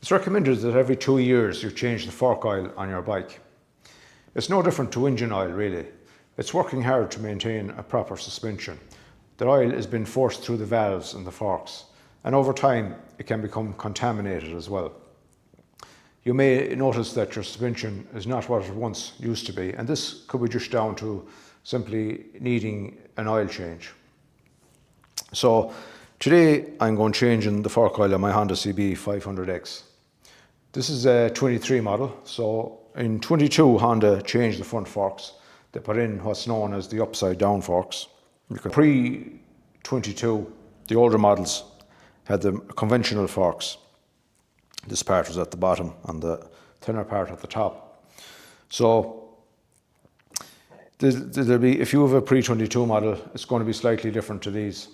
It's recommended that every 2 years you change the fork oil on your bike. It's no different to engine oil really. It's working hard to maintain a proper suspension. The oil is being forced through the valves and the forks, and over time it can become contaminated as well. You may notice that your suspension is not what it once used to be, and this could be just down to simply needing an oil change. So today I'm going changing the fork oil on my Honda Cb500x. This is a 23 model, so in 22 Honda changed the front forks. They put in what's known as the upside down forks. Pre-22, the older models had the conventional forks. This part was at the bottom and the thinner part at the top. So there'll be, if you have a pre-22 model, it's going to be slightly different to these.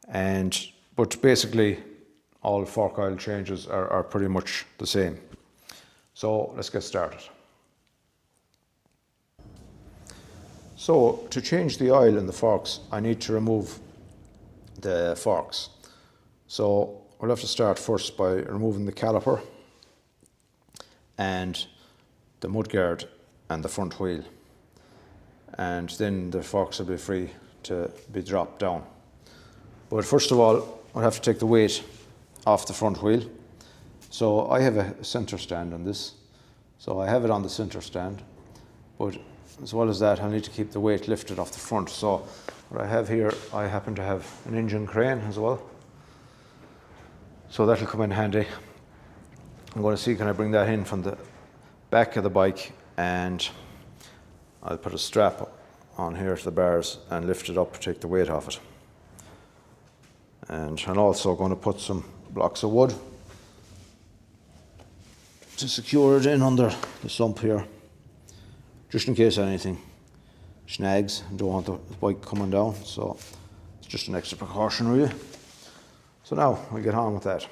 But basically all fork oil changes are pretty much the same. So let's get started. So to change the oil in the forks, I need to remove the forks. So we'll have to start first by removing the caliper and the mudguard and the front wheel. And then the forks will be free to be dropped down. But first of all, I'll have to take the weight off the front wheel. So I have a center stand on this. So I have it on the center stand, but as well as that, I need to keep the weight lifted off the front. So what I have here, I happen to have an engine crane as well. So that'll come in handy. I'm going to see, can I bring that in from the back of the bike, and I'll put a strap on here to the bars and lift it up to take the weight off it. And I'm also going to put some blocks of wood to secure it in under the sump here, just in case anything snags. I don't want the bike coming down, so it's just an extra precaution really. So now we'll get on with that.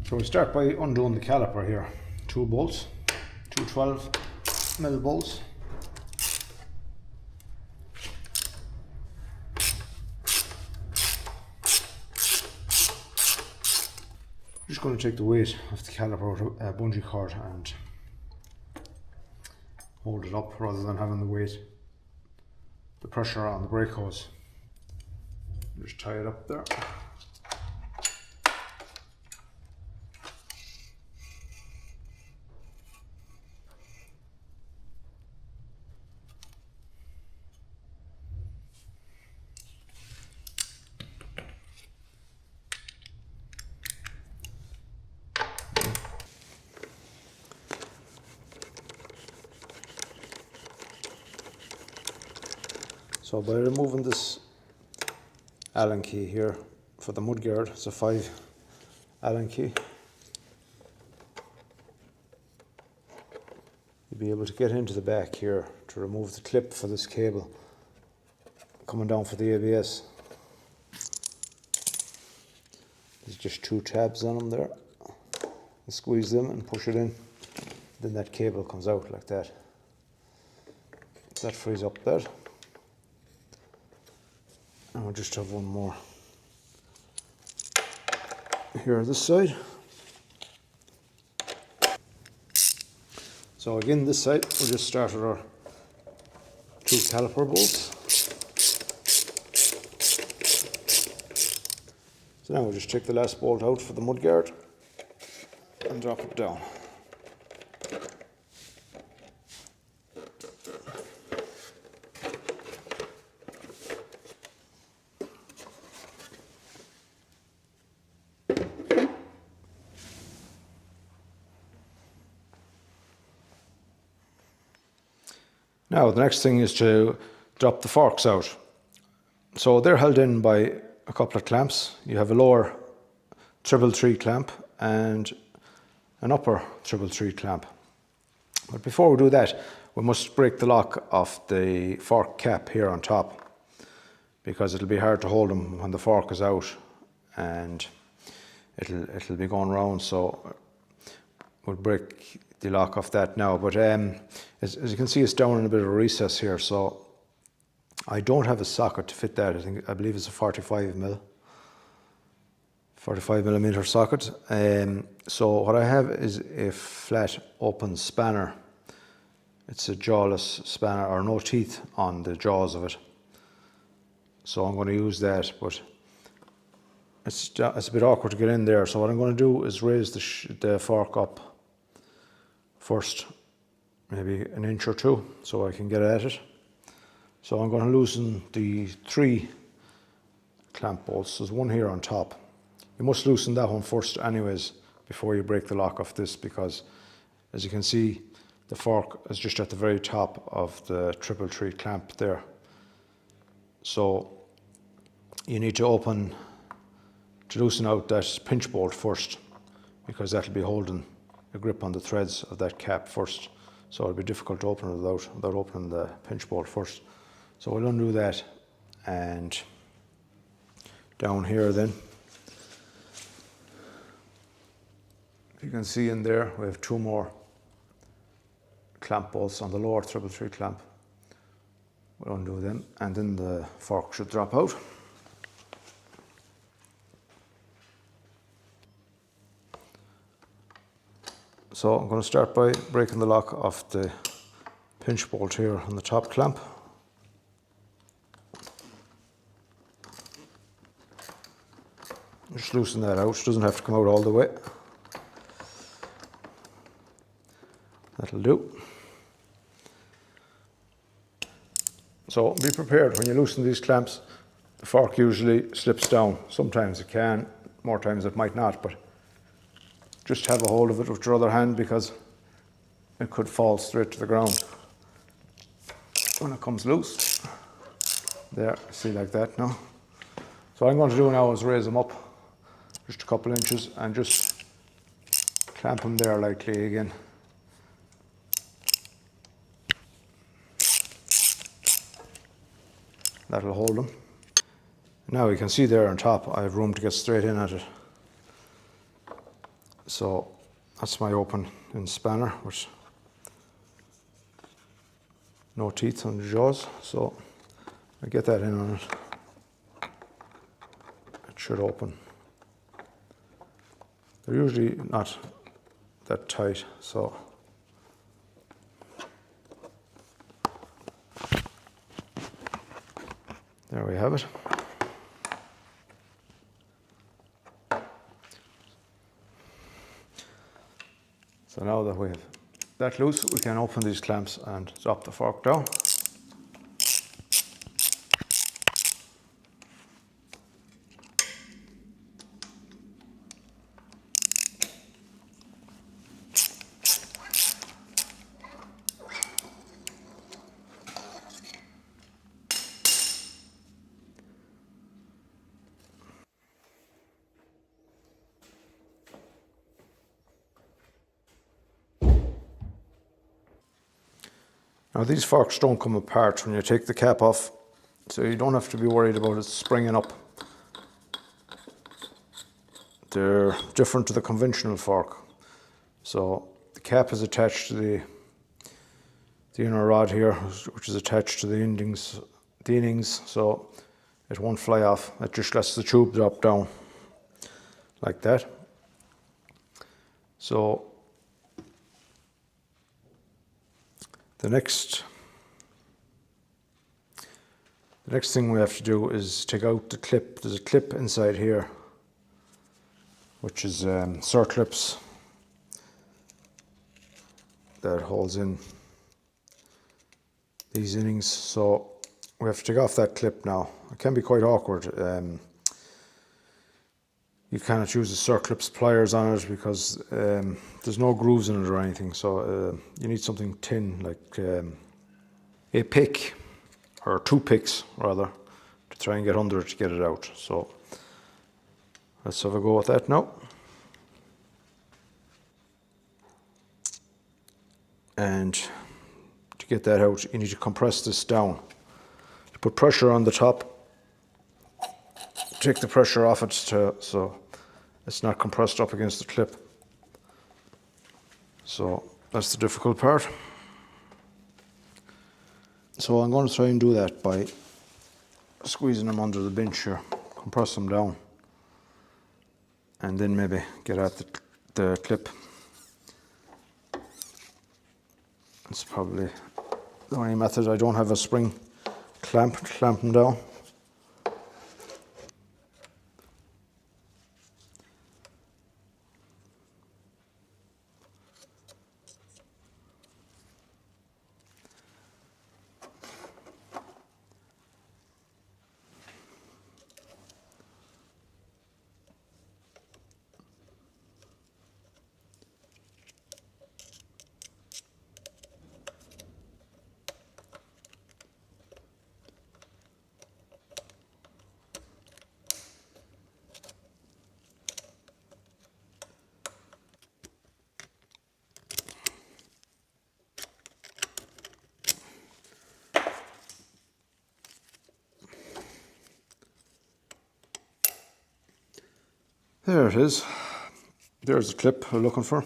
So we start by undoing the caliper here. 2 bolts, 2 12mm bolts. I'm just going to take the weight of the caliper with a bungee cord and hold it up rather than having the pressure on the brake hose. Just tie it up there. So by removing this Allen key here for the mudguard, it's a 5 Allen key, you'll be able to get into the back here to remove the clip for this cable coming down for the ABS. There's just 2 tabs on them there. You squeeze them and push it in, then that cable comes out like that. That frees up that. And we'll just have one more here on this side. So again, this side, we'll just start with our 2 caliper bolts. So now we'll just take the last bolt out for the mudguard and drop it down. Now the next thing is to drop the forks out. So they're held in by a couple of clamps. You have a lower 333 clamp and an upper 333 clamp. But before we do that, we must break the lock of the fork cap here on top, because it'll be hard to hold them when the fork is out and it'll be going round. So we'll break the lock off that now. But as you can see, it's down in a bit of a recess here, so I don't have a socket to fit that. I believe it's a 45 millimeter socket. So what I have is a flat open spanner. It's a jawless spanner, or no teeth on the jaws of it. So I'm going to use that, but it's a bit awkward to get in there. So what I'm going to do is raise the fork up first, maybe an inch or two, so I can get at it. So I'm going to loosen the 3 clamp bolts. There's one here on top. You must loosen that one first anyways before you break the lock off this, because as you can see, the fork is just at the very top of the 333 clamp there. So you need to loosen out that pinch bolt first, because that'll be holding a grip on the threads of that cap first. So it'll be difficult to open it without opening the pinch bolt first. So we'll undo that, and down here then, if you can see in there, we have 2 more clamp bolts on the lower 333 clamp. We'll undo them, and then the fork should drop out. So I'm going to start by breaking the lock of the pinch bolt here on the top clamp. Just loosen that out. It doesn't have to come out all the way. That'll do. So be prepared when you loosen these clamps. The fork usually slips down. Sometimes it can, more times it might not, but just have a hold of it with your other hand, because it could fall straight to the ground when it comes loose. There, see, like that now. So what I'm going to do now is raise them up just a couple inches and just clamp them there lightly again. That'll hold them. Now you can see there on top, I have room to get straight in at it. So that's my open in spanner with no teeth on the jaws. So I get that in on it. It should open. They're usually not that tight, so there we have it. So now that we have that loose, we can open these clamps and drop the fork down. Now these forks don't come apart when you take the cap off, so you don't have to be worried about it springing up. They're different to the conventional fork. So the cap is attached to the inner rod here, which is attached to the innings, so it won't fly off. It just lets the tube drop down like that. So the next thing we have to do is take out the clip. There's a clip inside here, which is circlips that holds in these innings. So we have to take off that clip now. It can be quite awkward. You cannot use the circlips pliers on it because there's no grooves in it or anything. So you need something thin, like a pick, or two picks rather, to try and get under it to get it out. So let's have a go at that now. And to get that out, you need to compress this down. To put pressure on the top, take the pressure off it so it's not compressed up against the clip. So that's the difficult part. So I'm going to try and do that by squeezing them under the bench here, compress them down, and then maybe get at the clip. It's probably the only method. I don't have a spring clamp to clamp them down. There it is. There's the clip we're looking for.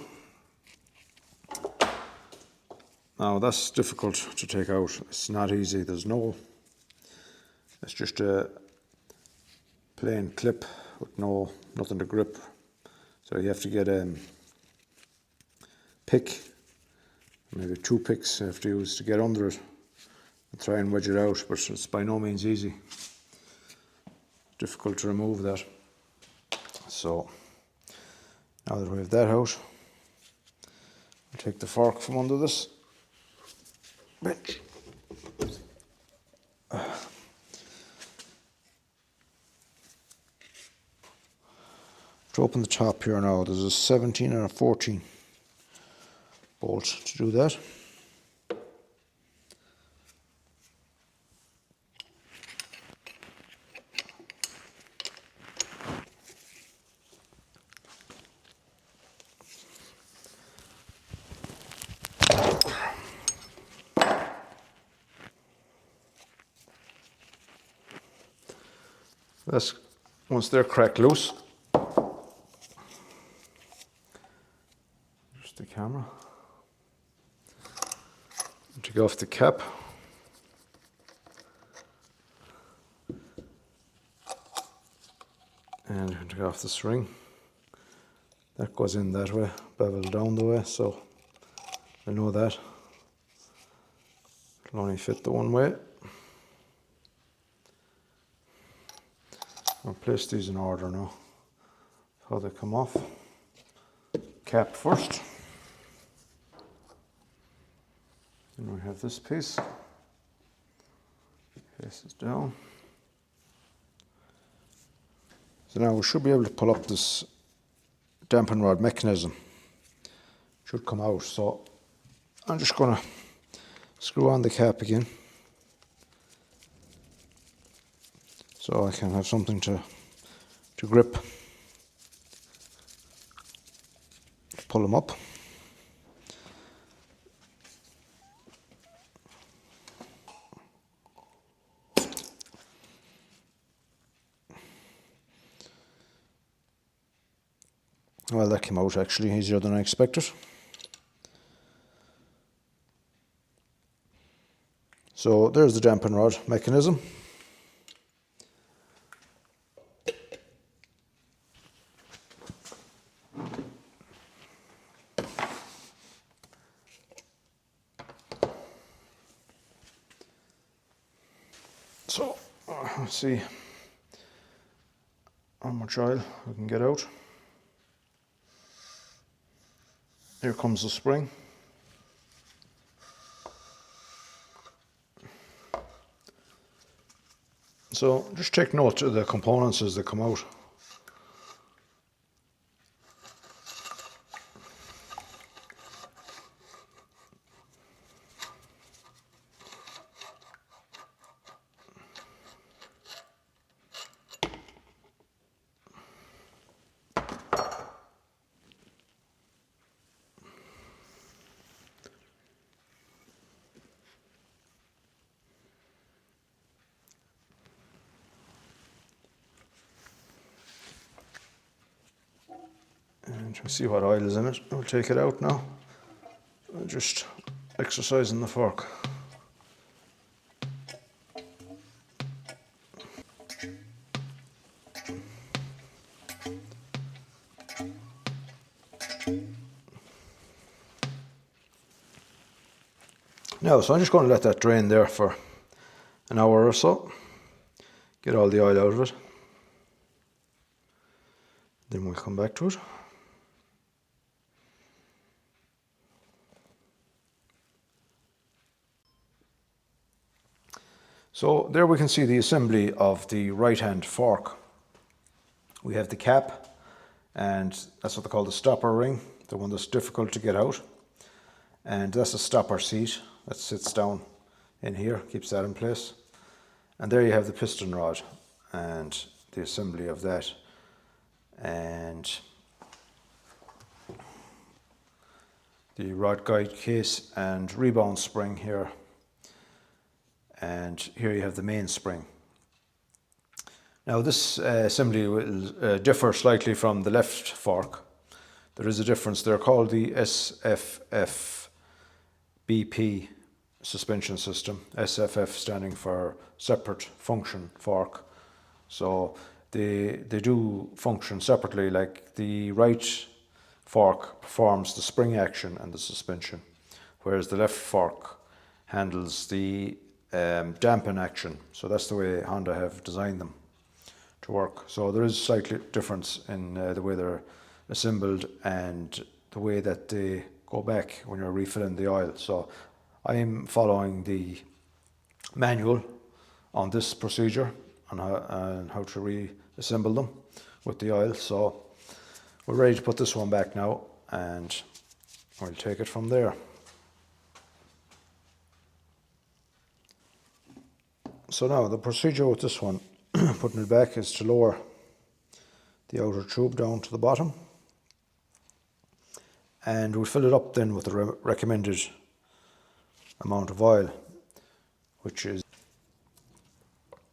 Now that's difficult to take out. It's not easy. It's just a plain clip with nothing to grip. So you have to get a pick, maybe two picks you have to use to get under it and try and wedge it out, but it's by no means easy. Difficult to remove that. So now that we have that out, we'll take the fork from under this bench. To open the top here now, there's a 17 and a 14 bolt to do that. Once they're cracked loose, just the camera, take off the cap, and take off the string. That goes in that way, bevel down the way, so I know that it'll only fit the one way. I'll place these in order now, how they come off. Cap first. Then we have this piece. Faces down. So now we should be able to pull up this dampen rod mechanism. Should come out. So I'm just going to screw on the cap again, so I can have something to grip, to pull them up. Well, that came out actually easier than I expected. So there's the dampen rod mechanism. So let's see how much oil we can get out. Here comes the spring. So just take note of the components as they come out. And we see what oil is in it. We'll take it out now. Just exercising the fork. Now, so I'm just going to let that drain there for an hour or so. Get all the oil out of it. Then we'll come back to it. So there we can see the assembly of the right-hand fork. We have the cap, and that's what they call the stopper ring, the one that's difficult to get out. And that's a stopper seat that sits down in here, keeps that in place. And there you have the piston rod and the assembly of that. And the rod guide case and rebound spring here. And here you have the main spring. Now this assembly will differ slightly from the left fork. There is a difference. They're called the SFF-BP suspension system. SFF standing for separate function fork. So they do function separately, like the right fork performs the spring action and the suspension, whereas the left fork handles the dampen action. So that's the way Honda have designed them to work. So there is slightly difference in the way they're assembled and the way that they go back when you're refilling the oil. So I'm following the manual on this procedure on how to reassemble them with the oil. So we're ready to put this one back now, and we'll take it from there. So now the procedure with this one, putting it back, is to lower the outer tube down to the bottom, and we'll fill it up then with the recommended amount of oil, which is,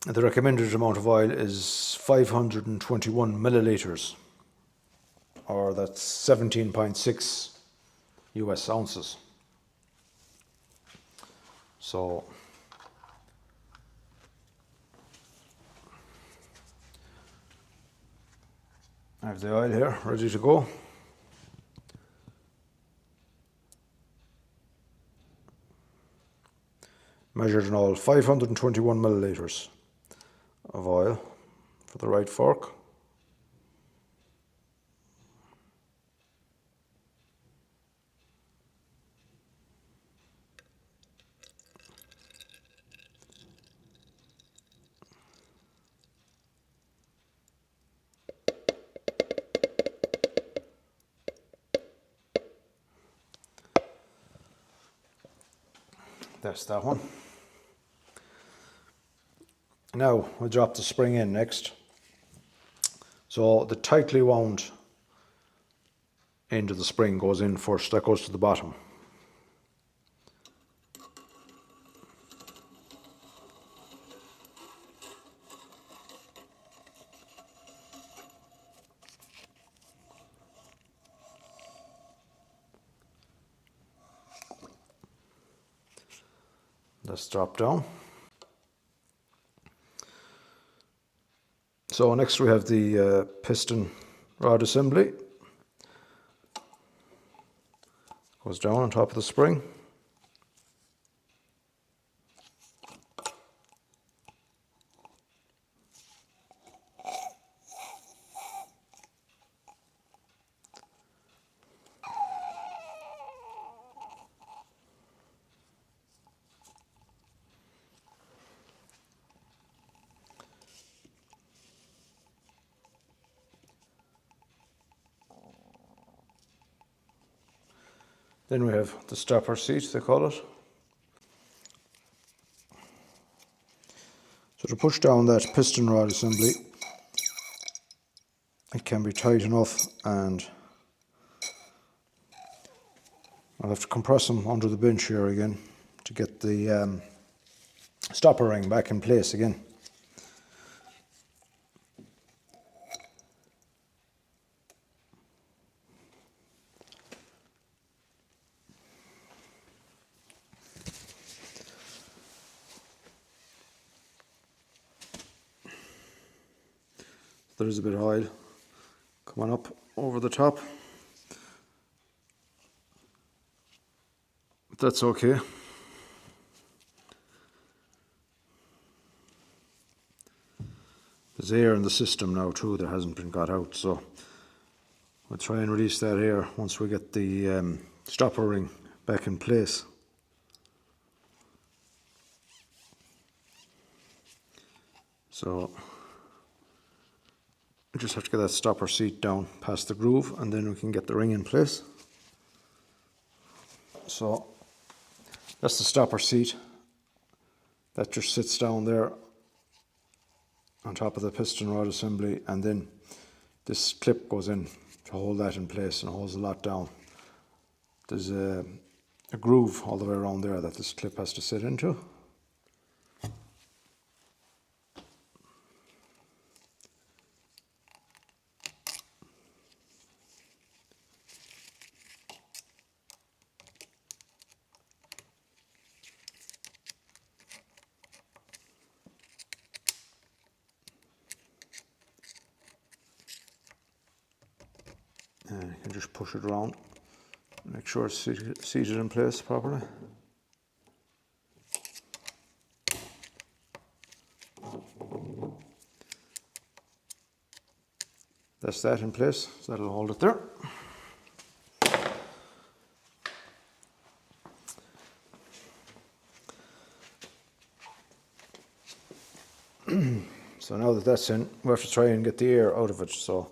the recommended amount of oil is 521 milliliters, or that's 17.6 US ounces. So I have the oil here ready to go. Measured in all 521 milliliters of oil for the right fork. That's that one. Now we'll drop the spring in next. So the tightly wound end of the spring goes in first, that goes to the bottom. Let's drop down. So next we have the piston rod assembly. Goes down on top of the spring. Then we have the stopper seat, they call it. So to push down that piston rod assembly, it can be tight enough, and I'll have to compress them under the bench here again to get the stopper ring back in place again. there is a bit of oil coming up over the top. But that's okay. There's air in the system now too that hasn't been got out, so we'll try and release that air once we get the stopper ring back in place. So we just have to get that stopper seat down past the groove, and then we can get the ring in place. So that's the stopper seat. That just sits down there on top of the piston rod assembly, and then this clip goes in to hold that in place and holds the lot down. There's a groove all the way around there that this clip has to sit into. And you can just push it around, make sure it's seated in place properly. That's that in place, so that'll hold it there. So now that that's in, we have to try and get the air out of it. So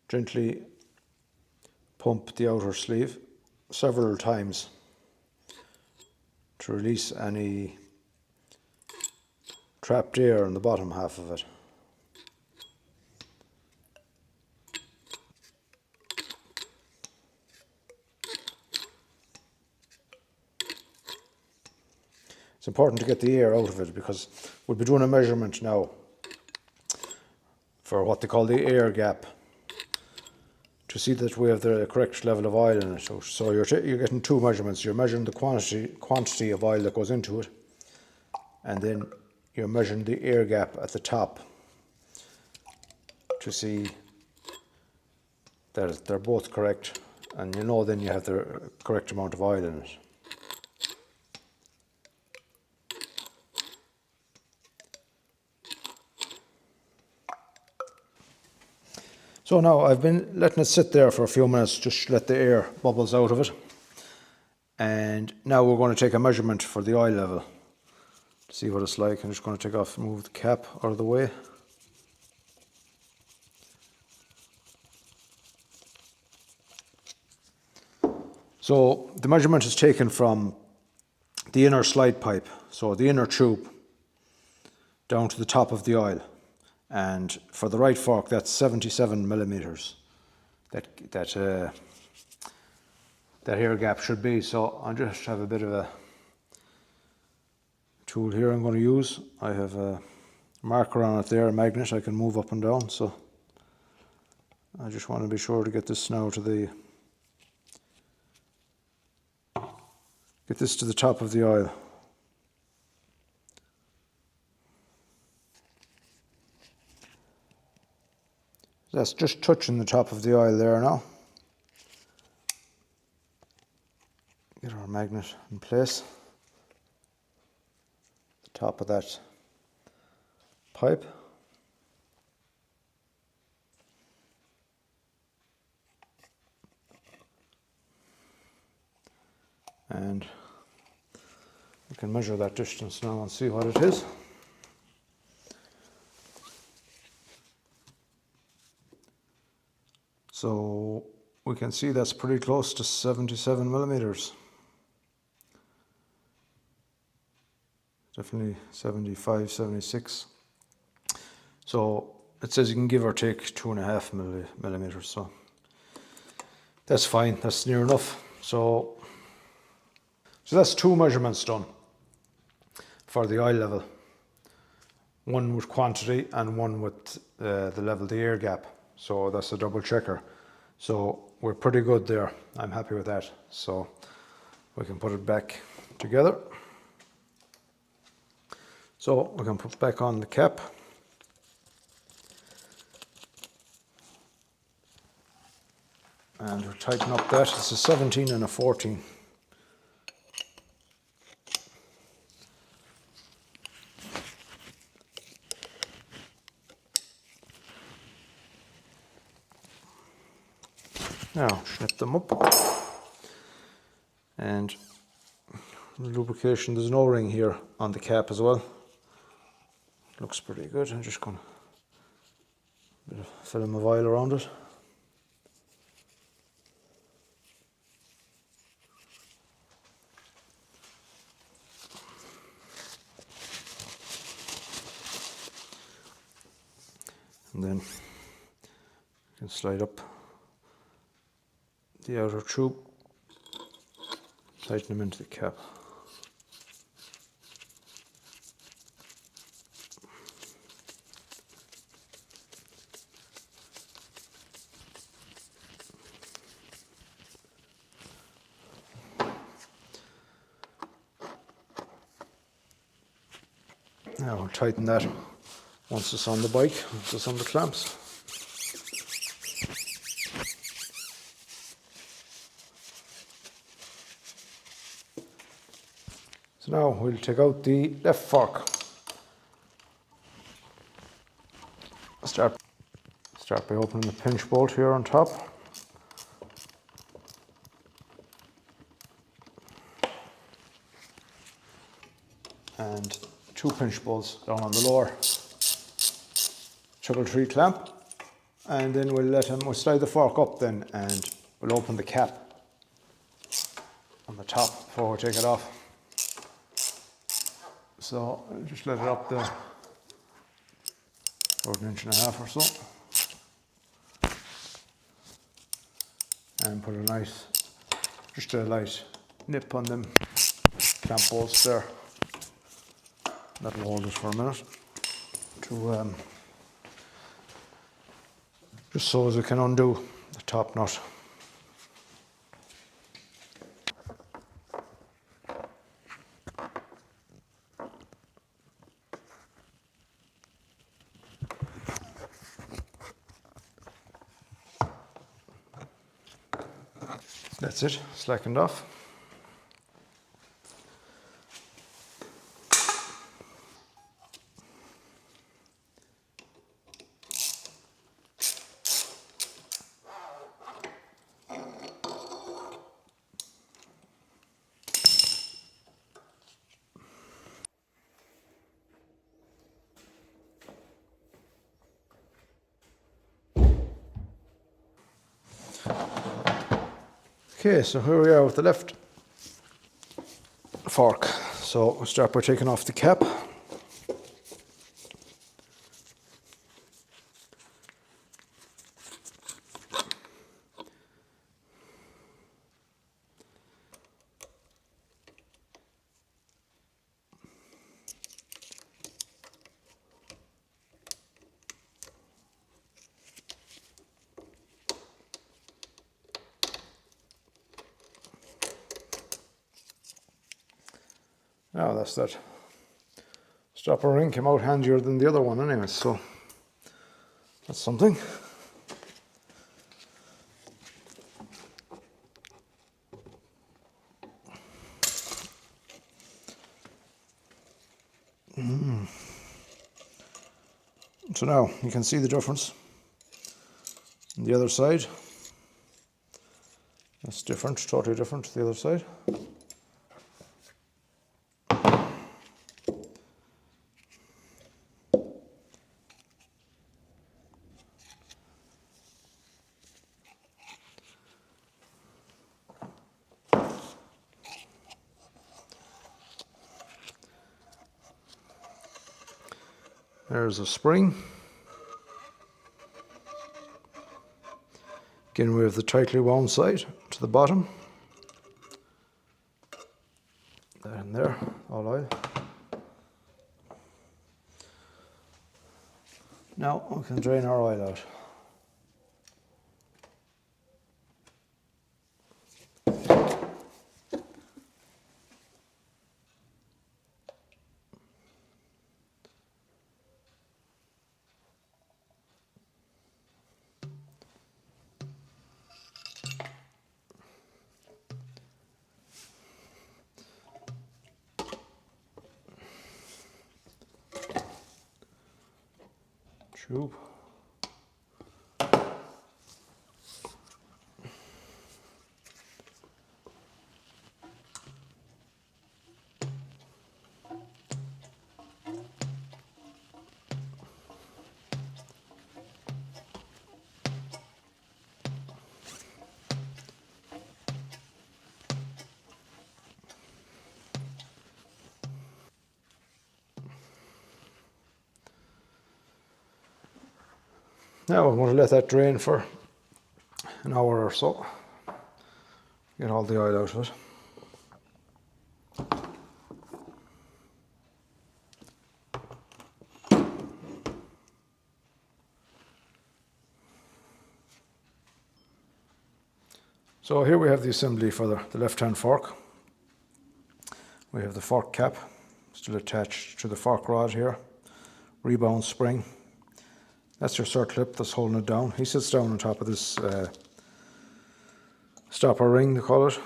gently pump the outer sleeve several times to release any trapped air in the bottom half of it. It's important to get the air out of it because we'll be doing a measurement now for what they call the air gap, to see that we have the correct level of oil in it. So you're getting two measurements. You're measuring the quantity of oil that goes into it, and then you're measuring the air gap at the top to see that they're both correct, and you know then you have the correct amount of oil in it. So now I've been letting it sit there for a few minutes, just let the air bubbles out of it. And now we're going to take a measurement for the oil level to see what it's like. I'm just going to move the cap out of the way. So the measurement is taken from the inner slide pipe, so the inner tube, down to the top of the oil. And for the right fork, that's 77 millimeters. That air gap should be. So I just have a bit of a tool here I'm going to use. I have a marker on it there, a magnet I can move up and down. So I just want to be sure to get this now to the top of the oil. That's just touching the top of the oil there now. Get our magnet in place. The top of that pipe. And we can measure that distance now and see what it is. So we can see that's pretty close to 77 millimeters. Definitely 75, 76. So it says you can give or take 2.5 millimeters. So that's fine. That's near enough. So that's two measurements done for the oil level. One with quantity and one with the level, the air gap. So that's a double checker. So we're pretty good there. I'm happy with that. So we can put it back together. So we can put back on the cap. And we'll tighten up that. It's a 17 and a 14. Now snip them up. And lubrication, there's an O-ring here on the cap as well. Looks pretty good. I'm just going to bit of film of oil around it. And then you can slide up the outer tube, tighten them into the cap. Now we'll tighten that once it's on the bike, once it's on the clamps. So now we'll take out the left fork. Start by opening the pinch bolt here on top. And 2 pinch bolts down on the lower. Triple 3 clamp. And then we'll slide the fork up then, and we'll open the cap on the top before we take it off. So I'll just let it up there about 1.5 inches or so. And put just a light nip on them clamp bolts there. That'll hold it for a minute to just so as we can undo the top nut. That's it, slackened off. Okay, so here we are with the left fork. So we'll start by taking off the cap. Now that's that. Stopper ring came out handier than the other one anyway, so that's something. So now you can see the difference on the other side. That's different, totally different to the other side. There's a spring. Again, we have the tightly wound side to the bottom. That in there, all oil. Now we can drain our oil out. tube. Now I'm going to let that drain for an hour or so. Get all the oil out of it. So here we have the assembly for the left-hand fork. We have the fork cap still attached to the fork rod here. Rebound spring. That's your circlip that's holding it down. He sits down on top of this stopper ring, they call it.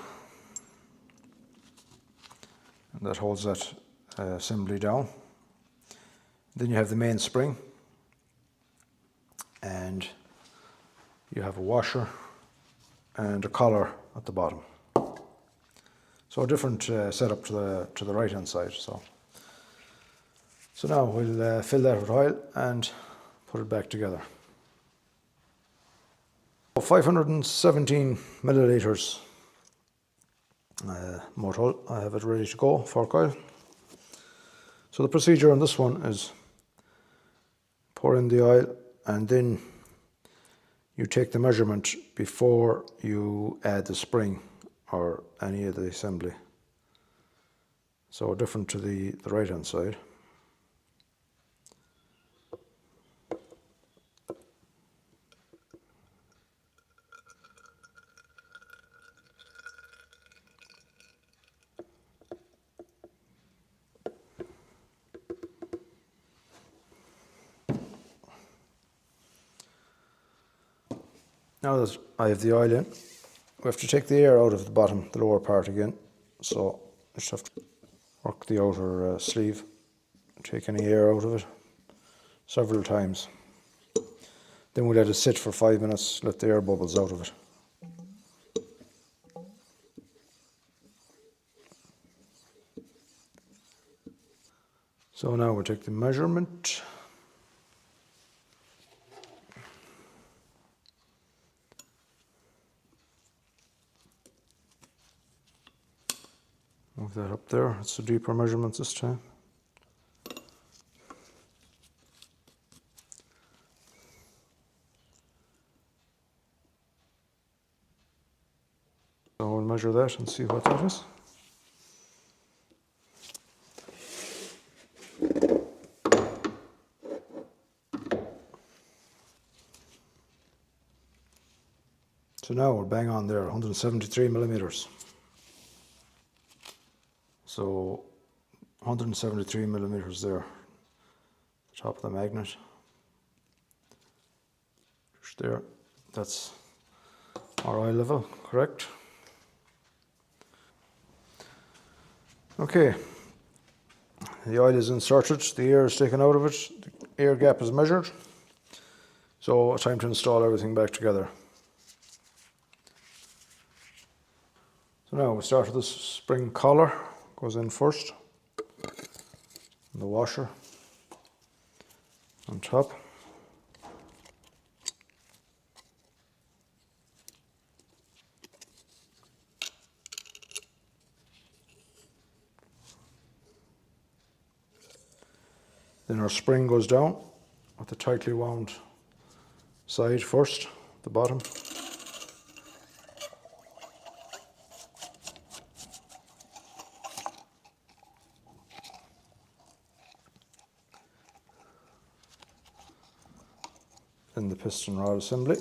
And that holds that assembly down. Then you have the main spring. And you have a washer and a collar at the bottom. So a different setup to the right hand side. So now we'll fill that with oil and put it back together. 517 milliliters motor oil. I have it ready to go, fork oil. So the procedure on this one is pour in the oil and then you take the measurement before you add the spring or any of the assembly. So different to the right hand side. Now that I have the oil in, we have to take the air out of the bottom, the lower part again. So I just have to work the outer sleeve, take any air out of it several times. Then we let it sit for 5 minutes, let the air bubbles out of it. So now we'll take the measurement. Move that up there. It's a deeper measurement this time. So we'll measure that and see what that is. So now we're bang on there, 173 millimeters. So 173 millimeters there, the top of the magnet. Just there, that's our oil level, correct? Okay, the oil is inserted, the air is taken out of it, the air gap is measured. So time to install everything back together. So now we start with this spring collar. Goes in first, and the washer on top. Then our spring goes down with the tightly wound side first, the bottom. Then the piston rod assembly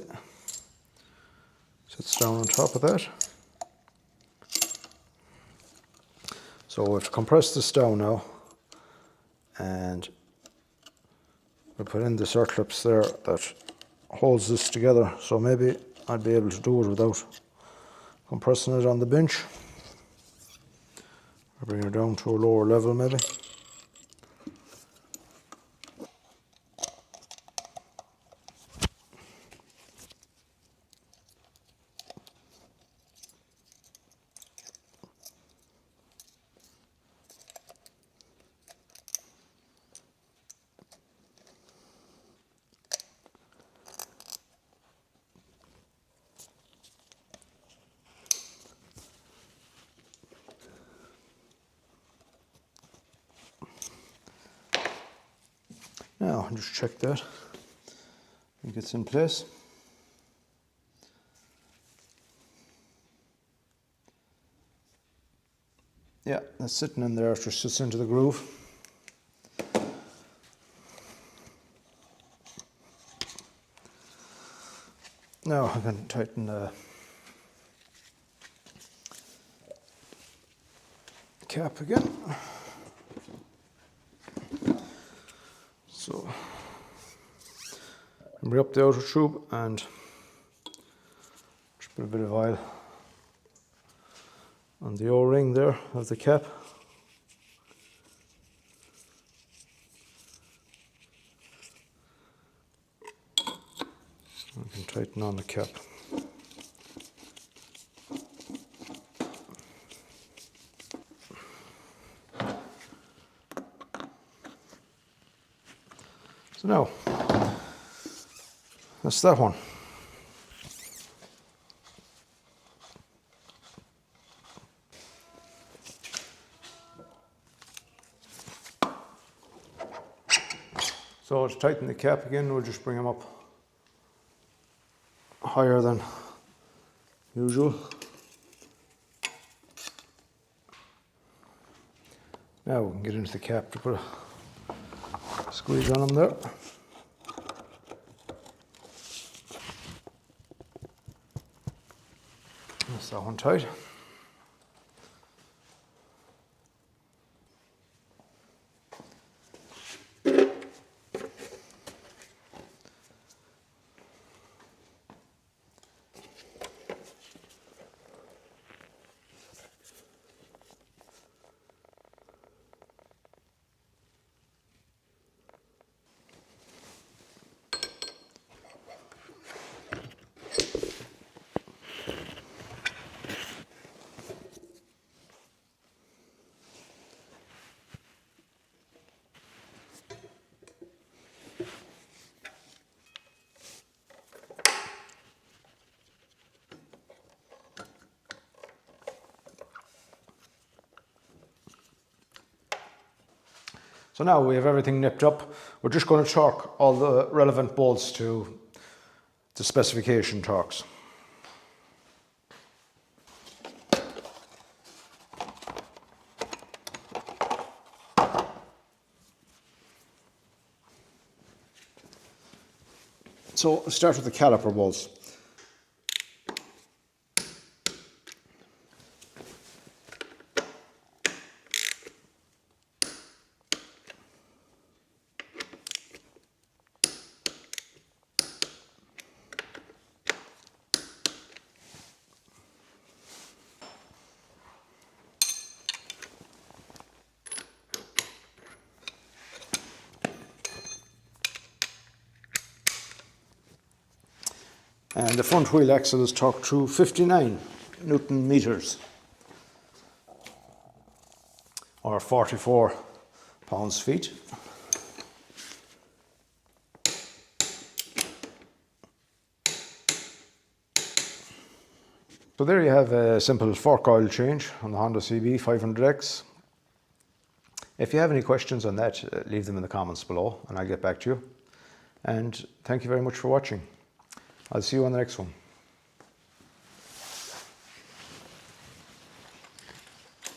sits down on top of that. So we have to compress this down now, and we put in the circlips there that holds this together. So maybe I'd be able to do it without compressing it on the bench. Or bring it down to a lower level maybe. Now, just check that. I think it's in place. Yeah, that's sitting in there, it just sits into the groove. Now I can tighten the cap again. So, bring up the outer tube and just put a bit of oil on the O-ring there of the cap. I can tighten on the cap. So now, that's that one. So to tighten the cap again, we'll just bring them up higher than usual. Now we can get into the cap to put a squeeze on them there. That's that one tight. So now we have everything nipped up. We're just going to torque all the relevant bolts to the specification torques. So let's start with the caliper bolts. And the front wheel axle is torqued through 59 Newton meters, or 44 pounds-feet. So there you have a simple fork oil change on the Honda Cb500x. If you have any questions on that, leave them in the comments below and I'll get back to you. And thank you very much for watching. I'll see you on the next one.